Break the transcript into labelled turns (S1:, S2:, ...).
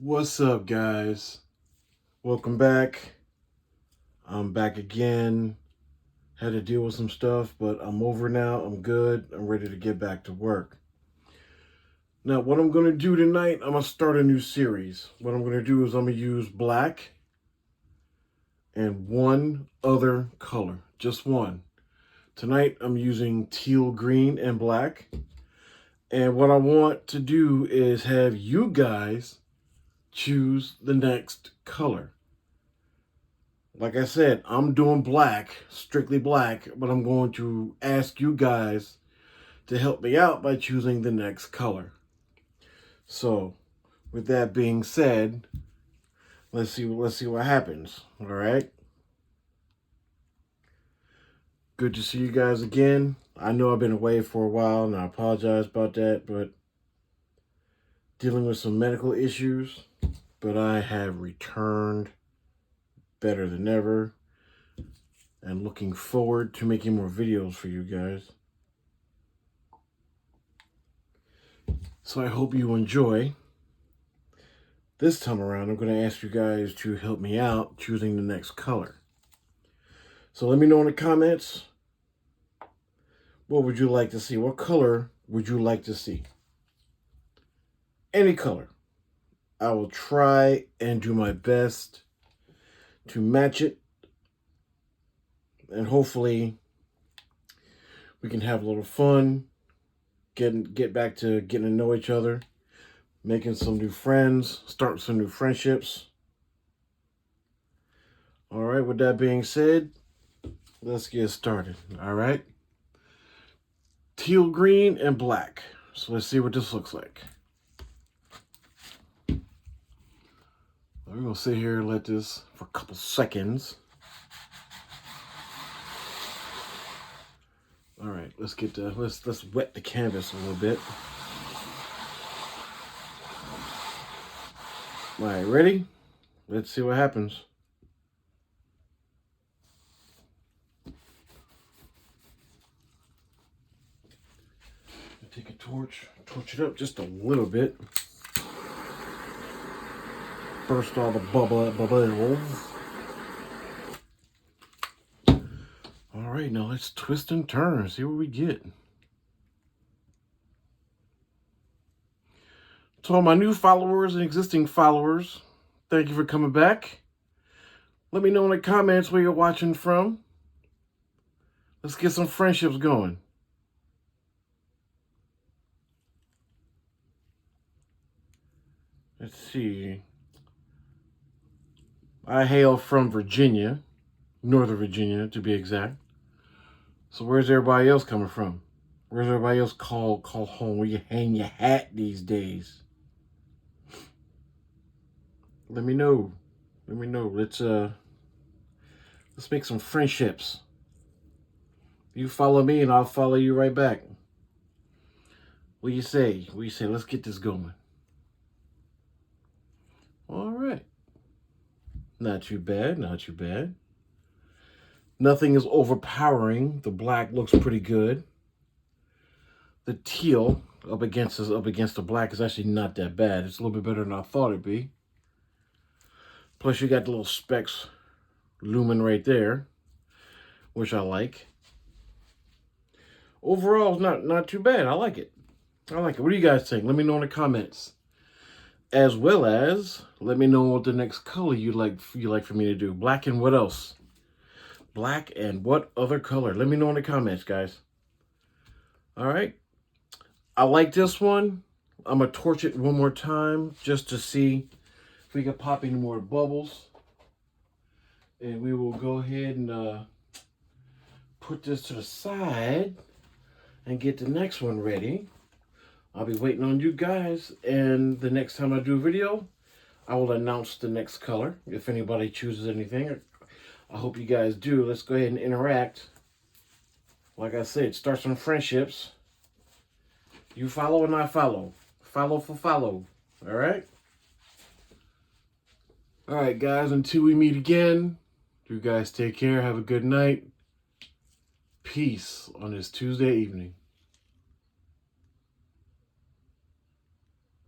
S1: What's up, guys? Welcome back. I'm back again. Had to deal with some stuff, but I'm over now. I'm good. I'm ready to get back to work. Now, what I'm going to do tonight, I'm going to start a new series. What I'm going to do is I'm going to use black and one other color. Just one. Tonight, I'm using teal, green, and black. And what I want to do is have you guys choose the next color. Like I said, I'm doing black, strictly black, but I'm going to ask you guys to help me out by choosing the next color. So, with that being said, let's see what happens. All right. Good to see you guys again. I know I've been away for a while, and I apologize about that, but dealing with some medical issues, but I have returned better than ever and looking forward to making more videos for you guys. So I hope you enjoy. This time around, I'm going to ask you guys to help me out choosing the next color. So let me know in the comments, what would you like to see? What color would you like to see? Any color. I will try and do my best to match it. And hopefully we can have a little fun, get back to getting to know each other, making some new friends, starting some new friendships. All right, with that being said, let's get started. All right. Teal, green, and black. So let's see what this looks like. We're going to sit here and let this for a couple seconds. All right, let's wet the canvas a little bit. All right, ready? Let's see what happens. Take a torch it up just a little bit. Burst all the bubbles. All right, now let's twist and turn, see what we get. To all my new followers and existing followers, thank you for coming back. Let me know in the comments where you're watching from. Let's get some friendships going. Let's see. I hail from Virginia, Northern Virginia to be exact. So where's everybody else coming from? Where's everybody else call home? Where you hang your hat these days? Let me know. Let me know. Let's make some friendships. You follow me and I'll follow you right back. What do you say? What do you say? Let's get this going. All right. Not too bad, not too bad. Nothing is overpowering. The black looks pretty good. The teal up against the black is actually not that bad. It's a little bit better than I thought it'd be. Plus you got the little specks looming right there, which I like. Overall, it's not too bad. I like it. I like it. What do you guys think? Let me know in the comments. As well as, let me know what the next color you like for me to do. Black and what else? Black and what other color? Let me know in the comments, guys. All right. I like this one. I'm going to torch it one more time just to see if we can pop any more bubbles. And we will go ahead and put this to the side and get the next one ready. I'll be waiting on you guys, and the next time I do a video, I will announce the next color. If anybody chooses anything, I hope you guys do. Let's go ahead and interact. Like I said, start some friendships. You follow and I follow. Follow for follow. All right? All right, guys, until we meet again, you guys take care. Have a good night. Peace on this Tuesday evening.